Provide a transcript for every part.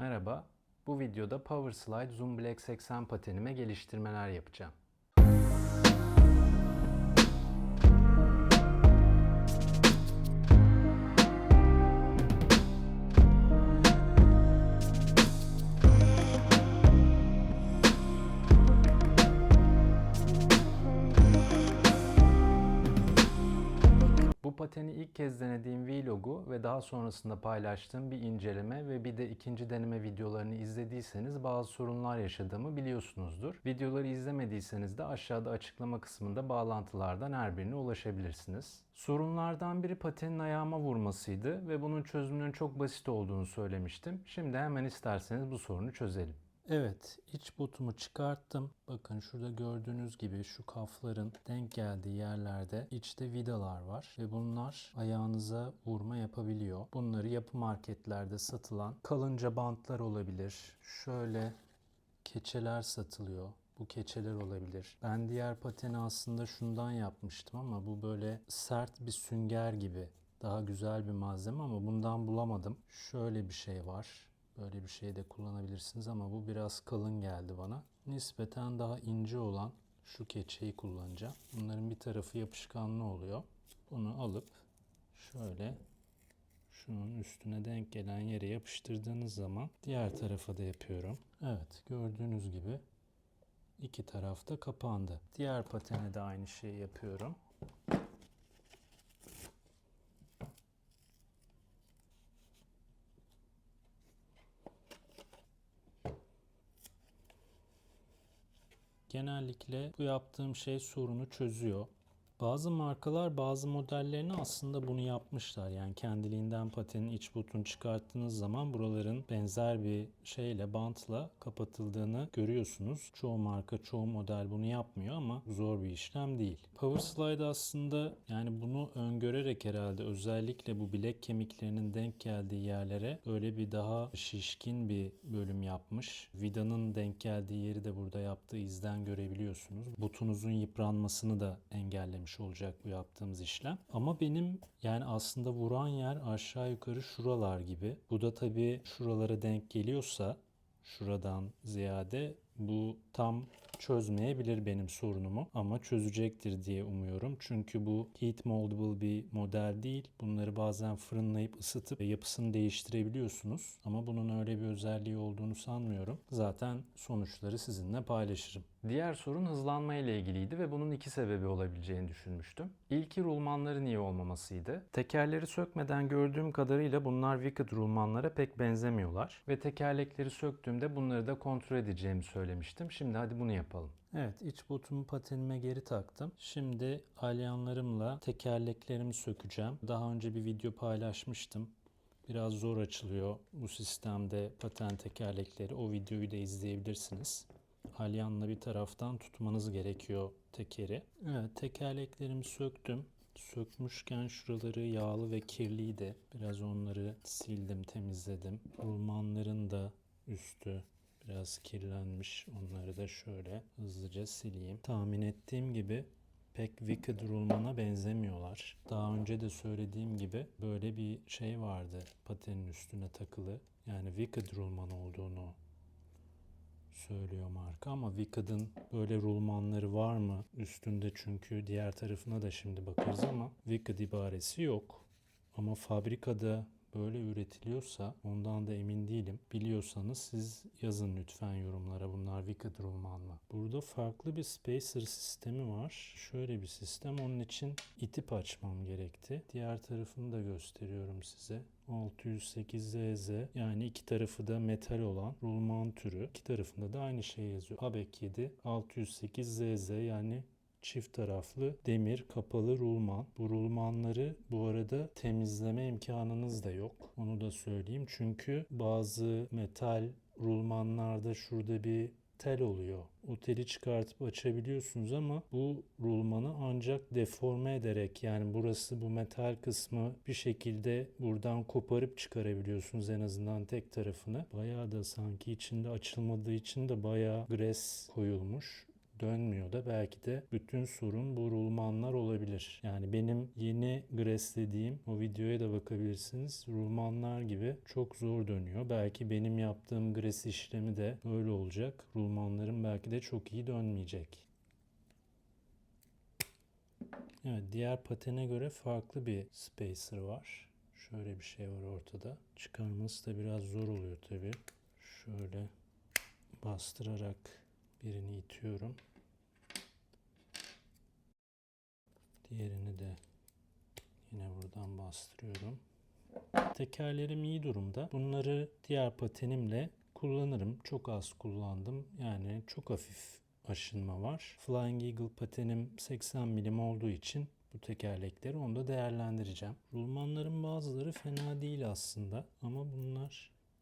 Merhaba, bu videoda Powerslide Zoom Black 80 patenime geliştirmeler yapacağım. Bu pateni ilk kez denediğim vlogu ve daha sonrasında paylaştığım bir inceleme ve bir de ikinci deneme videolarını izlediyseniz bazı sorunlar yaşadığımı biliyorsunuzdur. Videoları izlemediyseniz de aşağıda açıklama kısmında bağlantılardan her birine ulaşabilirsiniz. Sorunlardan biri patenin ayağıma vurmasıydı ve bunun çözümünün çok basit olduğunu söylemiştim. Şimdi hemen isterseniz bu sorunu çözelim. Evet, iç botumu çıkarttım. Bakın şurada gördüğünüz gibi şu kafların denk geldiği yerlerde içte vidalar var ve bunlar ayağınıza vurma yapabiliyor. Bunları yapı marketlerde satılan kalınca bantlar olabilir. Şöyle keçeler satılıyor. Bu keçeler olabilir. Ben diğer pateni aslında şundan yapmıştım ama bu böyle sert bir sünger gibi. Daha güzel bir malzeme ama bundan bulamadım. Şöyle bir şey var. Böyle bir şey de kullanabilirsiniz ama bu biraz kalın geldi bana. Nispeten daha ince olan şu keçeyi kullanacağım. Bunların bir tarafı yapışkanlı oluyor. Bunu alıp şöyle şunun üstüne denk gelen yere yapıştırdığınız zaman diğer tarafa da yapıyorum. Evet, gördüğünüz gibi iki tarafta kapandı. Diğer patene de aynı şeyi yapıyorum. Genellikle bu yaptığım şey sorunu çözüyor. Bazı markalar bazı modellerini aslında bunu yapmışlar. Yani kendiliğinden patenin iç butunu çıkarttığınız zaman buraların benzer bir şeyle, bantla kapatıldığını görüyorsunuz. Çoğu marka, çoğu model bunu yapmıyor ama zor bir işlem değil. Powerslide aslında yani bunu öngörerek herhalde özellikle bu bilek kemiklerinin denk geldiği yerlere böyle bir daha şişkin bir bölüm yapmış. Vidanın denk geldiği yeri de burada yaptığı izden görebiliyorsunuz. Butunuzun yıpranmasını da engellemiş olacak bu yaptığımız işlem. Ama benim yani aslında vuran yer aşağı yukarı şuralar gibi. Bu da tabii şuralara denk geliyorsa şuradan ziyade bu tam çözmeyebilir benim sorunumu ama çözecektir diye umuyorum. Çünkü bu heat moldable bir model değil. Bunları bazen fırınlayıp ısıtıp yapısını değiştirebiliyorsunuz. Ama bunun öyle bir özelliği olduğunu sanmıyorum. Zaten sonuçları sizinle paylaşırım. Diğer sorun hızlanma ile ilgiliydi ve bunun iki sebebi olabileceğini düşünmüştüm. İlki rulmanların iyi olmamasıydı. Tekerleri sökmeden gördüğüm kadarıyla bunlar Wicked rulmanlara pek benzemiyorlar. Ve tekerlekleri söktüğümde bunları da kontrol edeceğimi söylemiştim. Şimdi hadi bunu yapalım. Evet, iç botumu patenime geri taktım. Şimdi alyanlarımla tekerleklerimi sökeceğim. Daha önce bir video paylaşmıştım. Biraz zor açılıyor bu sistemde paten tekerlekleri. O videoyu da izleyebilirsiniz. Alyanla bir taraftan tutmanız gerekiyor tekeri. Evet, tekerleklerimi söktüm. Sökmüşken şuraları yağlı ve kirliydi. Biraz onları sildim, temizledim. Rulmanların da üstü biraz kirlenmiş. Onları da şöyle hızlıca sileyim. Tahmin ettiğim gibi pek Wicked rulmana benzemiyorlar. Daha önce de söylediğim gibi böyle bir şey vardı patenin üstüne takılı. Yani Wicked rulman olduğunu söylüyor marka ama Wicked'ın böyle rulmanları var mı üstünde, çünkü diğer tarafına da şimdi bakarız ama Wicked ibaresi yok. Ama fabrikada böyle üretiliyorsa ondan da emin değilim. Biliyorsanız siz yazın lütfen yorumlara, bunlar Wicked rulman mı? Burada farklı bir spacer sistemi var. Şöyle bir sistem, onun için itip açmam gerekti. Diğer tarafını da gösteriyorum size. 608ZZ, yani iki tarafı da metal olan rulman türü. İki tarafında da aynı şey yazıyor. ABEK 7 608ZZ, yani çift taraflı demir kapalı rulman. Bu rulmanları bu arada temizleme imkanınız da yok. Onu da söyleyeyim. Çünkü bazı metal rulmanlarda şurada bir tel oluyor. O teli çıkartıp açabiliyorsunuz ama bu rulmanı ancak deforme ederek, yani burası, bu metal kısmı bir şekilde buradan koparıp çıkarabiliyorsunuz, en azından tek tarafını. Bayağı da sanki içinde açılmadığı için de bayağı gres koyulmuş. dönmüyor da belki de bütün sorun bu rulmanlar olabilir. Yani benim yeni greslediğim, o videoya da bakabilirsiniz, rulmanlar gibi çok zor dönüyor. Belki benim yaptığım gres işlemi de böyle olacak. Rulmanlarım belki de çok iyi dönmeyecek. Evet, diğer patene göre farklı bir spacer var. Şöyle bir şey var ortada. Çıkarması da biraz zor oluyor tabii. Şöyle bastırarak birini itiyorum. Diğerini de yine buradan bastırıyorum. Tekerlerim iyi durumda. Bunları diğer patenimle kullanırım. Çok az kullandım. Yani çok hafif aşınma var. Flying Eagle patenim 80 milim olduğu için bu tekerlekleri onda değerlendireceğim. Rulmanların bazıları fena değil aslında ama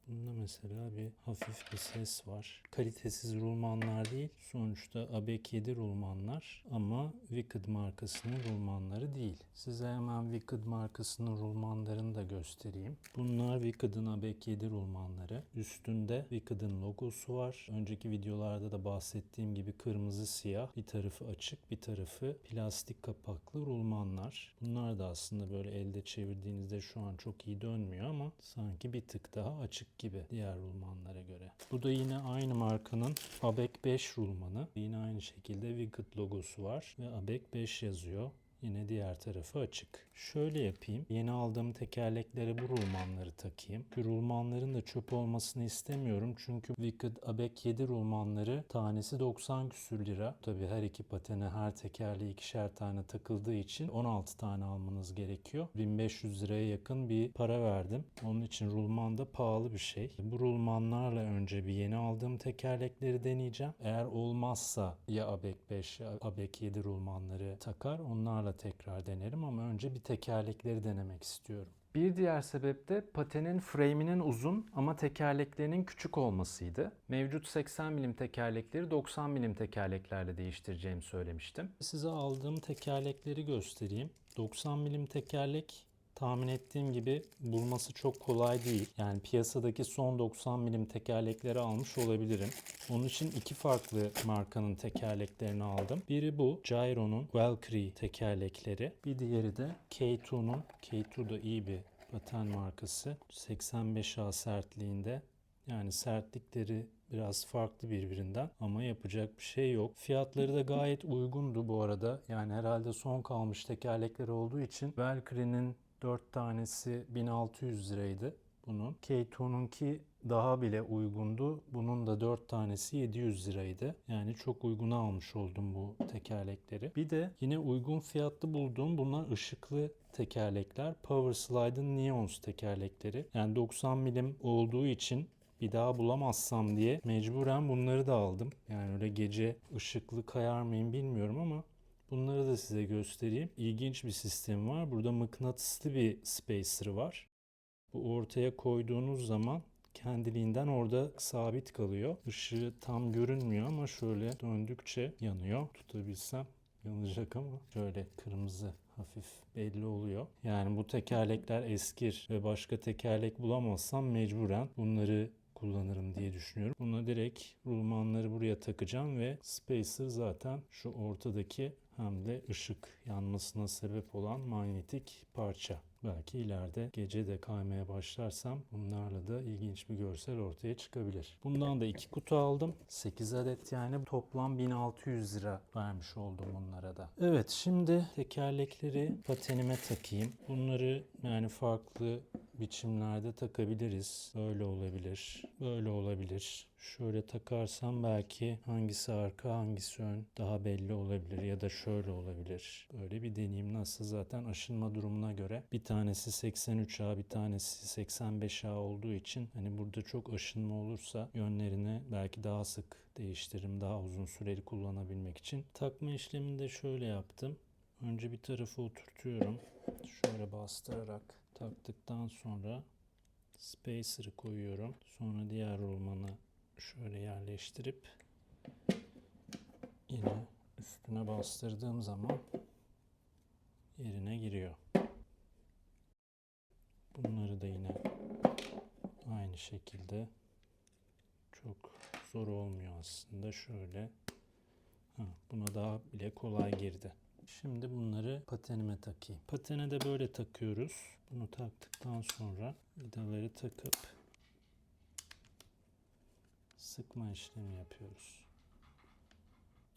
bunda mesela bir hafif bir ses var. Kalitesiz rulmanlar değil. Sonuçta ABEK 7 rulmanlar ama Wicked markasının rulmanları değil. Size hemen Wicked markasının rulmanlarını da göstereyim. Bunlar Wicked'ın ABEK 7 rulmanları. Üstünde Wicked'ın logosu var. Önceki videolarda da bahsettiğim gibi kırmızı siyah. Bir tarafı açık, bir tarafı plastik kapaklı rulmanlar. Bunlar da aslında böyle elde çevirdiğinizde şu an çok iyi dönmüyor ama sanki bir tık daha açık gibi diğer rulmanlara göre. Bu da yine aynı markanın ABEK 5 rulmanı. Yine aynı şekilde Wicked logosu var ve ABEK 5 yazıyor. Yine diğer tarafı açık. Şöyle yapayım. Yeni aldığım tekerleklere bu rulmanları takayım. Şu rulmanların da çöp olmasını istemiyorum. Çünkü Wicked ABEK 7 rulmanları tanesi 90 küsür lira. Tabii her iki patene her tekerleğe ikişer tane takıldığı için 16 tane almanız gerekiyor. 1500 liraya yakın bir para verdim. Onun için rulman da pahalı bir şey. Bu rulmanlarla önce bir yeni aldığım tekerlekleri deneyeceğim. Eğer olmazsa ya ABEK 5 ya ABEK 7 rulmanları takar. Onlarla tekrar denerim ama önce bir tekerlekleri denemek istiyorum. Bir diğer sebep de patenin frame'inin uzun ama tekerleklerinin küçük olmasıydı. Mevcut 80 milim tekerlekleri 90 milim tekerleklerle değiştireceğimi söylemiştim. Size aldığım tekerlekleri göstereyim. 90 milim tekerlek tahmin ettiğim gibi bulması çok kolay değil. Yani piyasadaki son 90 milim tekerlekleri almış olabilirim. Onun için iki farklı markanın tekerleklerini aldım. Biri bu Gyro'nun Valkyrie tekerlekleri. Bir diğeri de K2'nun. K2 da iyi bir paten markası. 85A sertliğinde. Yani sertlikleri biraz farklı birbirinden ama yapacak bir şey yok. Fiyatları da gayet uygundu bu arada. Yani herhalde son kalmış tekerlekler olduğu için Valkyrie'nin 4 tanesi 1600 liraydı bunun. K2'nunki daha bile uygundu. Bunun da 4 tanesi 700 liraydı. Yani çok uyguna almış oldum bu tekerlekleri. Bir de yine uygun fiyatlı bulduğum bunlar ışıklı tekerlekler. Power Slide'ın Neons tekerlekleri. Yani 90 milim olduğu için bir daha bulamazsam diye mecburen bunları da aldım. Yani öyle gece ışıklı kayar mıyım bilmiyorum ama bunları da size göstereyim. İlginç bir sistem var. Burada mıknatıslı bir spacer var. Bu ortaya koyduğunuz zaman kendiliğinden orada sabit kalıyor. Işığı tam görünmüyor ama şöyle döndükçe yanıyor. Tutabilsem yanacak ama şöyle kırmızı hafif belli oluyor. Yani bu tekerlekler eskir ve başka tekerlek bulamazsam mecburen bunları kullanırım diye düşünüyorum. Buna direkt rulmanları buraya takacağım ve spacer zaten şu ortadaki hem de ışık yanmasına sebep olan manyetik parça. Belki ileride gece de kaymaya başlarsam bunlarla da ilginç bir görsel ortaya çıkabilir. Bundan da 2 kutu aldım. 8 adet yani toplam 1600 lira vermiş oldum bunlara da. Evet, şimdi tekerlekleri patenime takayım. Bunları yani farklı biçimlerde takabiliriz. Böyle olabilir, böyle olabilir. Şöyle takarsam belki hangisi arka hangisi ön daha belli olabilir ya da şöyle olabilir. Böyle bir deneyim nasıl zaten aşınma durumuna göre bir tanesi 83A bir tanesi 85A olduğu için hani burada çok aşınma olursa yönlerini belki daha sık değiştiririm daha uzun süreli kullanabilmek için. Takma işlemini de şöyle yaptım. Önce bir tarafı oturtuyorum. Şöyle bastırarak taktıktan sonra spacer'ı koyuyorum. Sonra diğer rulmanı şöyle yerleştirip yine üstüne bastırdığım zaman yerine giriyor. Bunları da yine aynı şekilde çok zor olmuyor aslında. Şöyle Buna daha bile kolay girdi. Şimdi bunları patenime takayım. Patene de böyle takıyoruz. Bunu taktıktan sonra vidaları takıp sıkma işlemi yapıyoruz.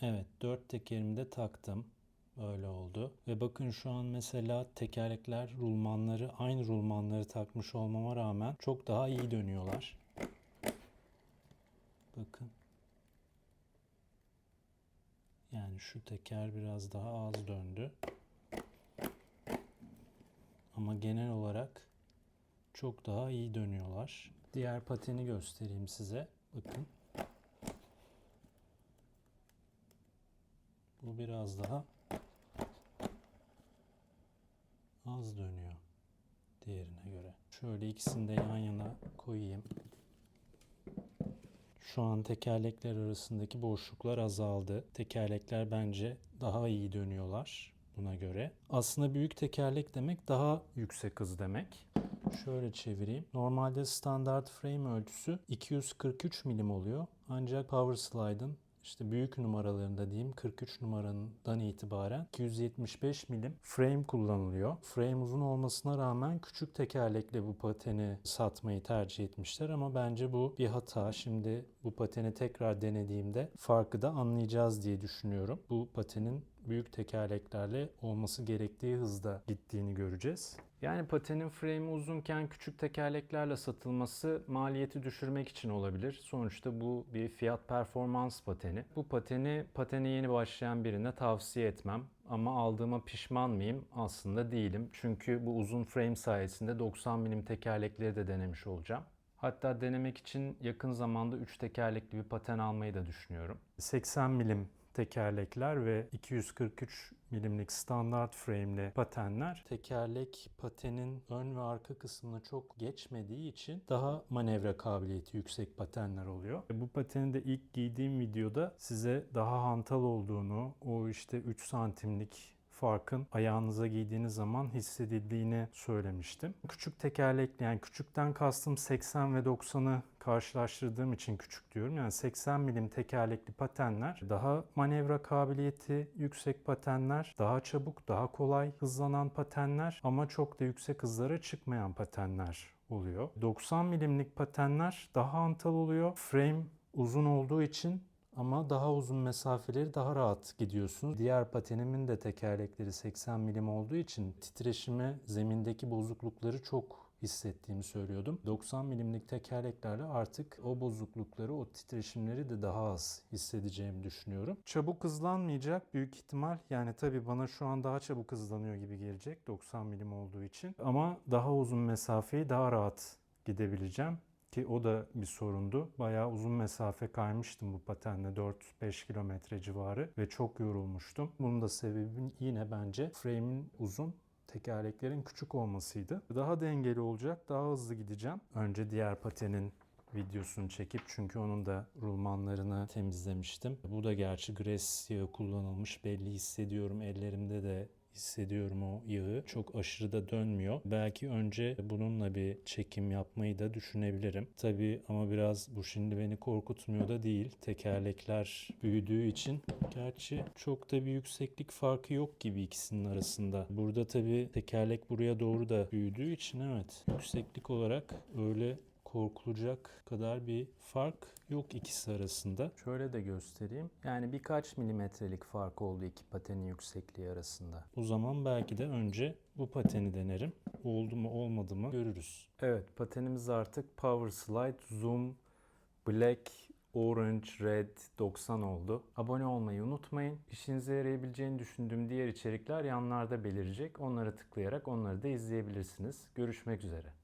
Evet, 4 tekerimi de taktım. Böyle oldu. Ve bakın şu an mesela tekerlekler rulmanları, aynı rulmanları takmış olmama rağmen çok daha iyi dönüyorlar. Bakın. Yani şu teker biraz daha az döndü. Ama genel olarak çok daha iyi dönüyorlar. Diğer pateni göstereyim size. Bakın. Bu biraz daha az dönüyor diğerine göre. Şöyle ikisini de yan yana koyayım. Şu an tekerlekler arasındaki boşluklar azaldı. Tekerlekler bence daha iyi dönüyorlar buna göre. Aslında büyük tekerlek demek daha yüksek hız demek. Şöyle çevireyim. Normalde standart frame ölçüsü 243 milim oluyor. Ancak Powerslide'ın İşte büyük numaralarında diyeyim 43 numarandan itibaren 275 milim frame kullanılıyor. Frame uzun olmasına rağmen küçük tekerlekle bu pateni satmayı tercih etmişler ama bence bu bir hata. Şimdi bu pateni tekrar denediğimde farkı da anlayacağız diye düşünüyorum. Bu patenin büyük tekerleklerle olması gerektiği hızda gittiğini göreceğiz. Yani patenin frame'i uzunken küçük tekerleklerle satılması maliyeti düşürmek için olabilir. Sonuçta bu bir fiyat performans pateni. Bu patene yeni başlayan birine tavsiye etmem. Ama aldığıma pişman mıyım? Aslında değilim. Çünkü bu uzun frame sayesinde 90 milim tekerlekleri de denemiş olacağım. Hatta denemek için yakın zamanda 3 tekerlekli bir paten almayı da düşünüyorum. 80 milim tekerlekler ve 243 milimlik standart frame'li patenler tekerlek patenin ön ve arka kısmına çok geçmediği için daha manevra kabiliyeti yüksek patenler oluyor. Bu pateni de ilk giydiğim videoda size daha hantal olduğunu, o işte 3 santimlik farkın ayağınıza giydiğiniz zaman hissedildiğini söylemiştim. Küçük tekerlekli, yani küçükten kastım 80 ve 90'ı karşılaştırdığım için küçük diyorum. Yani 80 milim tekerlekli patenler daha manevra kabiliyeti yüksek patenler, daha çabuk, daha kolay hızlanan patenler ama çok da yüksek hızlara çıkmayan patenler oluyor. 90 milimlik patenler daha hantal oluyor. Frame uzun olduğu için ama daha uzun mesafeleri daha rahat gidiyorsunuz. Diğer patenimin de tekerlekleri 80 milim olduğu için titreşimi, zemindeki bozuklukları çok hissettiğimi söylüyordum. 90 milimlik tekerleklerle artık o bozuklukları, o titreşimleri de daha az hissedeceğimi düşünüyorum. Çabuk hızlanmayacak büyük ihtimal. Yani tabii bana şu an daha çabuk hızlanıyor gibi gelecek 90 milim olduğu için. Ama daha uzun mesafeyi daha rahat gidebileceğim. Ki o da bir sorundu. Bayağı uzun mesafe kaymıştım bu patenle, 4-5 kilometre civarı ve çok yorulmuştum. Bunun da sebebi yine bence frame'in uzun, tekerleklerin küçük olmasıydı. Daha dengeli olacak, daha hızlı gideceğim. Önce diğer patenin videosunu çekip, çünkü onun da rulmanlarını temizlemiştim. Bu da gerçi gres yağı kullanılmış, belli hissediyorum, ellerimde de hissediyorum o yağı. Çok aşırı da dönmüyor. Belki önce bununla bir çekim yapmayı da düşünebilirim. Tabii ama biraz bu şimdi beni korkutmuyor da değil. Tekerlekler büyüdüğü için, gerçi çok da bir yükseklik farkı yok gibi ikisinin arasında. Burada tabii tekerlek buraya doğru da büyüdüğü için evet, yükseklik olarak öyle korkulacak kadar bir fark yok ikisi arasında. Şöyle de göstereyim. Yani birkaç milimetrelik fark oldu iki patenin yüksekliği arasında. O zaman belki de önce bu pateni denerim. Oldu mu olmadı mı görürüz. Evet, patenimiz artık Powerslide Zoom Black Orange Red 90 oldu. Abone olmayı unutmayın. İşinize yarayabileceğini düşündüğüm diğer içerikler yanlarda belirecek. Onlara tıklayarak onları da izleyebilirsiniz. Görüşmek üzere.